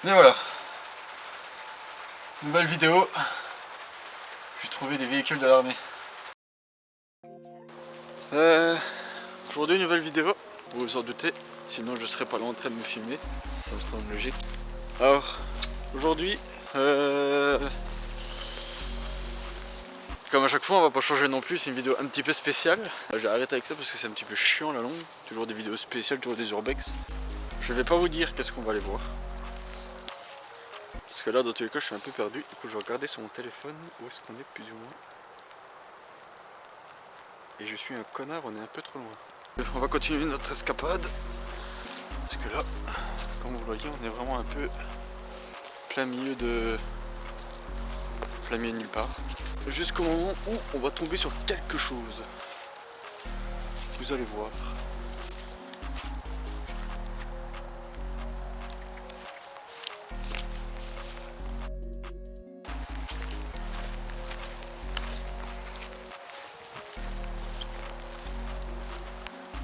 Mais voilà, nouvelle vidéo, j'ai trouvé des véhicules de l'armée. Aujourd'hui nouvelle vidéo, vous vous en doutez, sinon je serais pas là en train de me filmer, ça me semble logique. Alors, aujourd'hui, comme à chaque fois on va pas changer non plus, c'est une vidéo un petit peu spéciale. J'ai arrêté avec ça parce que c'est un petit peu chiant la longue, toujours des vidéos spéciales, toujours des urbex. Je vais pas vous dire qu'est-ce qu'on va aller voir. Parce que là dans tous les cas je suis un peu perdu, du coup je vais regarder sur mon téléphone où est-ce qu'on est plus ou moins. Et je suis un connard, on est un peu trop loin. On va continuer notre escapade. Parce que là, comme vous le voyez, on est vraiment un peu plein milieu de nulle part. Jusqu'au moment où on va tomber sur quelque chose. Vous allez voir.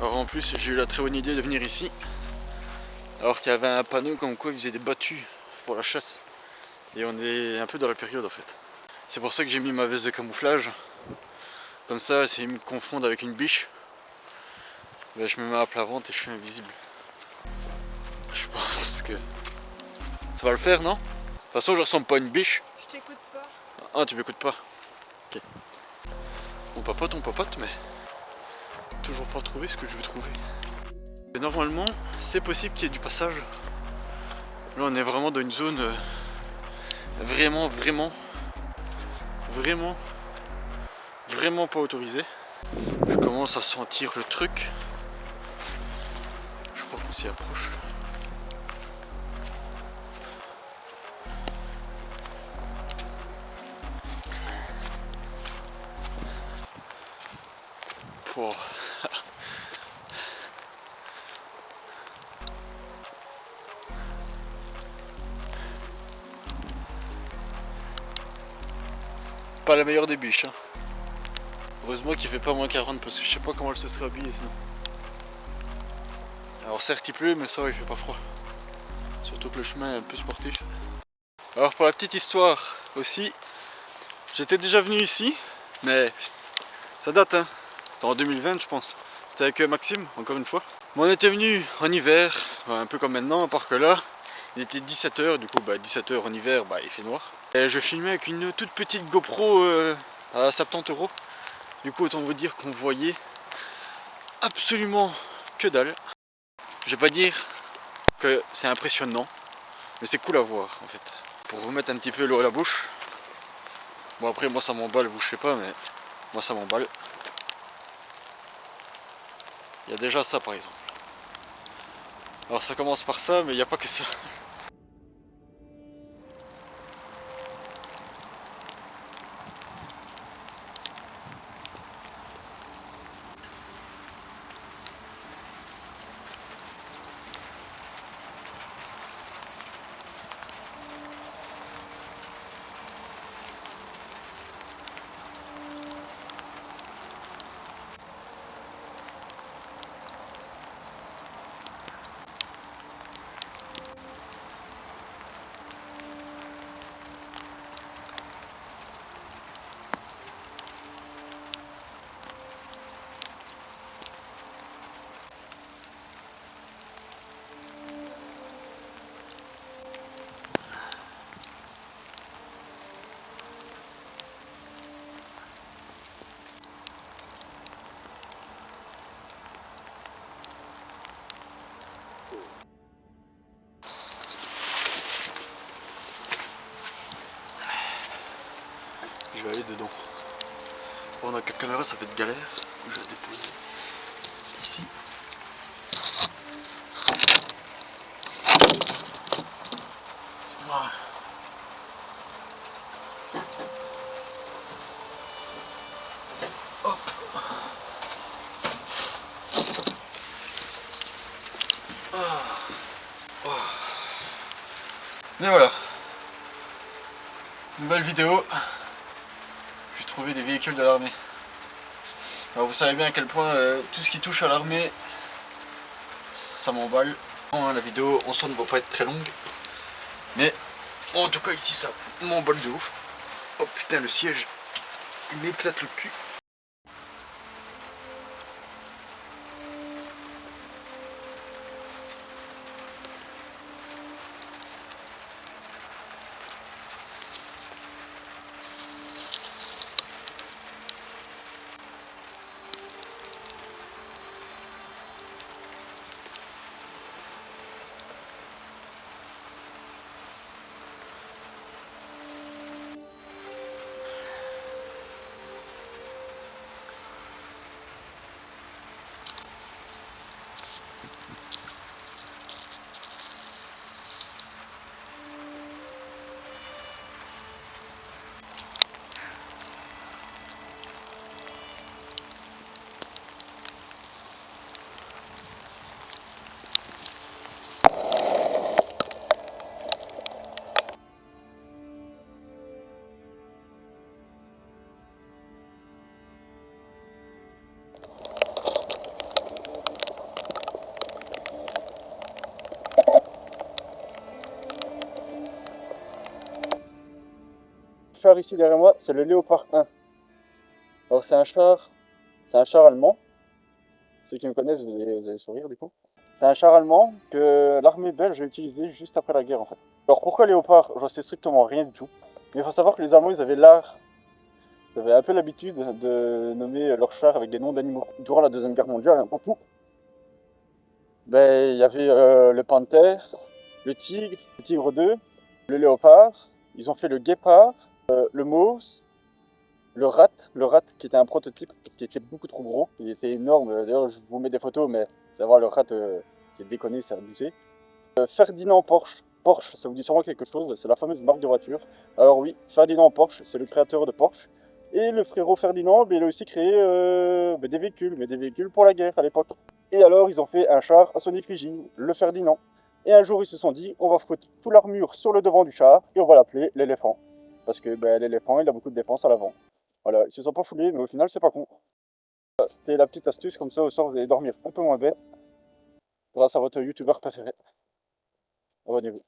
Alors en plus, j'ai eu la très bonne idée de venir ici. Alors qu'il y avait un panneau comme quoi ils faisaient des battues pour la chasse. Et on est un peu dans la période en fait. C'est pour ça que j'ai mis ma veste de camouflage. Comme ça, s'ils me confondent avec une biche, ben, je me mets à plat ventre et je suis invisible. Je pense que ça va le faire, non? De toute façon, je ressemble pas à une biche. Je t'écoute pas. Ah, tu m'écoutes pas? Ok. On papote, mais toujours pas trouvé ce que je veux trouver. Et normalement, c'est possible qu'il y ait du passage. Là, on est vraiment dans une zone vraiment pas autorisée. Je commence à sentir le truc. Je crois qu'on s'y approche. Pour... Pas la meilleure des biches, hein. Heureusement qu'il fait pas moins 40 parce que je sais pas comment elle se serait habillée sinon. Alors certes il pleut mais ça il fait pas froid. Surtout que le chemin est un peu sportif. Alors pour la petite histoire aussi, j'étais déjà venu ici, mais ça date hein. C'était en 2020 je pense. C'était avec Maxime, encore une fois. Mais on était venu en hiver, un peu comme maintenant, à part que là, il était 17 h, du coup 17 h en hiver, il fait noir. Et je filmais avec une toute petite GoPro à 70 €. Du coup autant vous dire qu'on voyait absolument que dalle. Je vais pas dire que c'est impressionnant, mais c'est cool à voir en fait. Pour vous mettre un petit peu l'eau à la bouche. Bon après moi ça m'emballe, vous je sais pas, mais moi ça m'emballe. Il y a déjà ça par exemple. Alors ça commence par ça, mais il n'y a pas que ça. Je vais aller dedans. Bon, on a la caméra, ça fait de galère. Du coup, je vais la déposer ici. Voilà. Hop. Mais voilà. Nouvelle vidéo. J'ai trouvé des véhicules de l'armée. Alors vous savez bien à quel point tout ce qui touche à l'armée, ça m'emballe. La vidéo en soi ne va pas être très longue. En tout cas ici ça m'emballe de ouf. Oh putain le siège, il m'éclate le cul. Char ici derrière moi, c'est le Léopard 1. Alors c'est un char allemand. Ceux qui me connaissent, vous allez sourire du coup. C'est un char allemand que l'armée belge a utilisé juste après la guerre en fait. Alors pourquoi Léopard? J'en sais strictement rien du tout. Mais il faut savoir que les Allemands, ils avaient un peu l'habitude de nommer leurs chars avec des noms d'animaux. Durant la Deuxième Guerre mondiale, hein, beaucoup. Ben, il y avait le panthère, le tigre 2, le léopard. Ils ont fait le guépard, le Mauve, le rat qui était un prototype qui était beaucoup trop gros, il était énorme. D'ailleurs, je vous mets des photos, mais savoir le rat, c'est déconné, c'est abusé. Ferdinand Porsche. Porsche, ça vous dit sûrement quelque chose, c'est la fameuse marque de voiture. Alors oui, Ferdinand Porsche, c'est le créateur de Porsche. Et le frérot Ferdinand, il a aussi créé des véhicules, mais des véhicules pour la guerre à l'époque. Et alors, ils ont fait un char à son effigie, le Ferdinand. Et un jour, ils se sont dit, on va foutre toute l'armure sur le devant du char et on va l'appeler l'éléphant. Parce que l'éléphant, il a beaucoup de défense à l'avant. Voilà, ils se sont pas foulés, mais au final, c'est pas con. C'était la petite astuce, comme ça, au soir, vous allez dormir un peu moins bête grâce à votre youtubeur préféré. Abonnez-vous.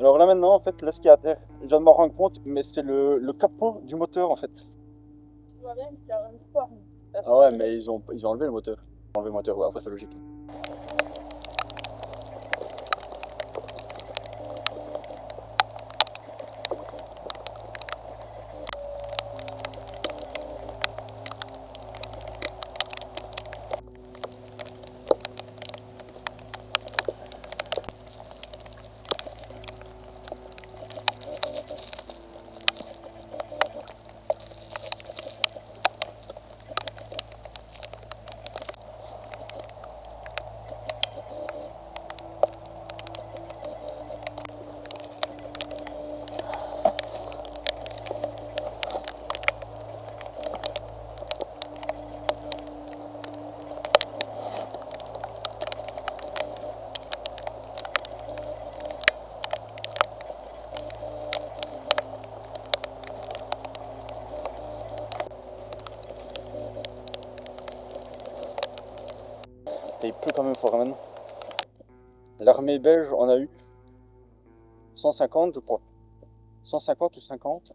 Alors là maintenant, en fait, là ce qu'il y a à terre, je viens de m'en rendre compte, mais c'est le capot du moteur en fait. Tu vois bien qu'il y a une forme. Ah ouais, mais ils ont enlevé le moteur. Ils ont enlevé le moteur, ouais, après c'est logique. Et il pleut quand même fort maintenant. L'armée belge en a eu 150 je crois. 150 ou 50,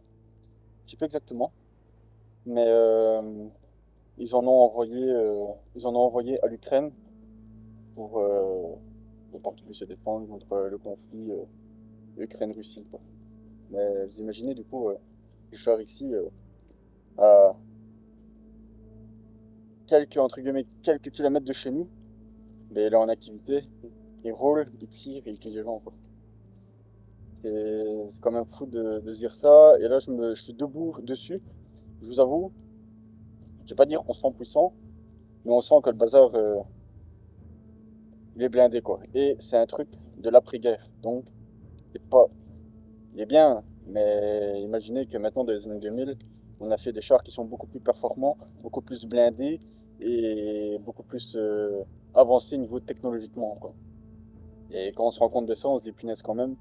je sais pas exactement. Mais ils en ont envoyé à l'Ukraine pour, pour qu'ils puissent se défendre contre le conflit Ukraine-Russie. Mais vous imaginez du coup, les chars ici, à entre guillemets, quelques kilomètres de chez nous, mais il est en activité, il roule, il tire et il tue des gens quoi. C'est quand même fou de se dire ça. Et là, je suis debout dessus. Je vous avoue, je vais pas dire qu'on se sent puissant, mais on sent que le bazar, il est blindé quoi. Et c'est un truc de l'après-guerre. Donc, c'est pas, il est bien, Mais imaginez que maintenant, dans les années 2000, on a fait des chars qui sont beaucoup plus performants, beaucoup plus blindés et beaucoup plus avancés niveau technologiquement, quoi. Et quand on se rend compte de ça, on se dit punaise quand même.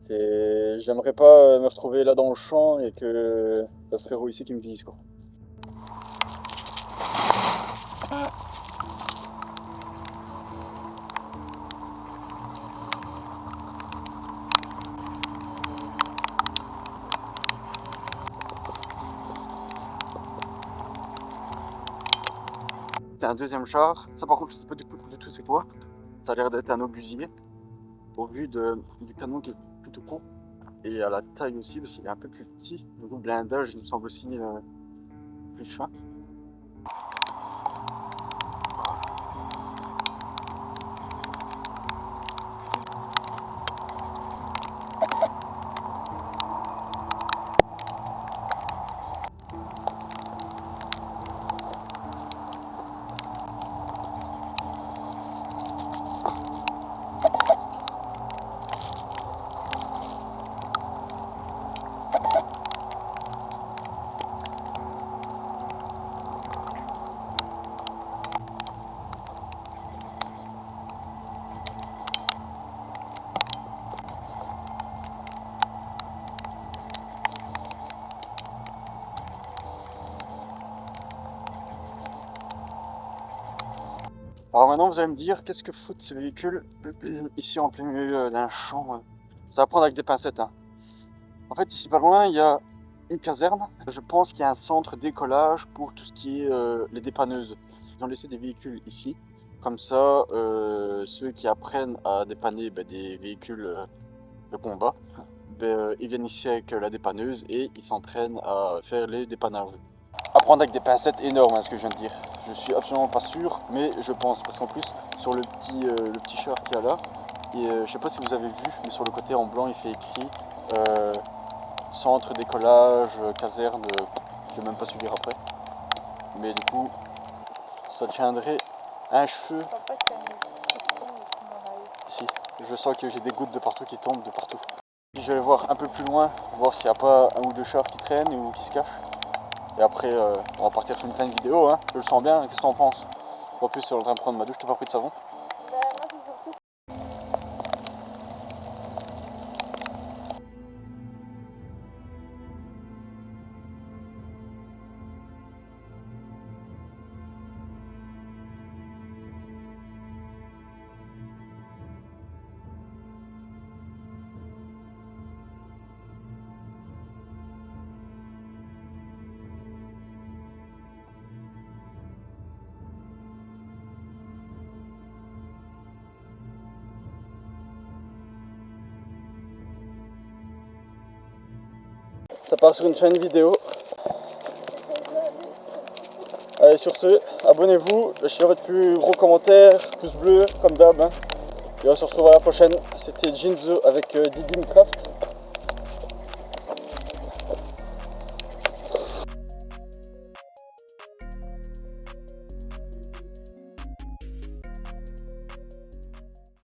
J'aimerais pas me retrouver là dans le champ et que le frérot ici qui me vise, quoi. C'est un deuxième char. Ça par contre je sais pas du tout c'est quoi. Ça a l'air d'être un obusier. Au vu du canon qui est plutôt court. Et à la taille aussi parce qu'il est un peu plus petit. Le blindage il me semble aussi plus fin. Alors maintenant vous allez me dire, qu'est-ce que foutent ces véhicules ici en plein milieu d'un champ? Ça va prendre avec des pincettes, hein. En fait ici pas loin il y a une caserne. Je pense qu'il y a un centre d'écolage pour tout ce qui est les dépanneuses. Ils ont laissé des véhicules ici. Comme ça, ceux qui apprennent à dépanner des véhicules de combat, ils viennent ici avec la dépanneuse et ils s'entraînent à faire les dépannages. À prendre avec des pincettes énormes, hein, ce que je viens de dire. Je suis absolument pas sûr, mais je pense, parce qu'en plus, sur le petit char qu'il y a là, et je sais pas si vous avez vu, mais sur le côté en blanc, il fait écrit centre d'écolage, caserne, je vais même pas suivi après. Mais du coup, ça tiendrait un cheveu. Si, je sens que j'ai des gouttes de partout qui tombent de partout. Puis je vais voir un peu plus loin, voir s'il n'y a pas un ou deux chars qui traînent ou qui se cachent. Et après, on va partir sur une pleine vidéo, hein. Je le sens bien, qu'est-ce que t'en penses? En plus, je suis en train de prendre ma douche, t'as pas pris de savon? Ça part sur une chaîne vidéo. Allez, sur ce, abonnez-vous, lâchez votre plus gros commentaire, pouce bleu, comme d'hab, hein. Et on se retrouve à la prochaine. C'était Jinzo avec Didimcraft.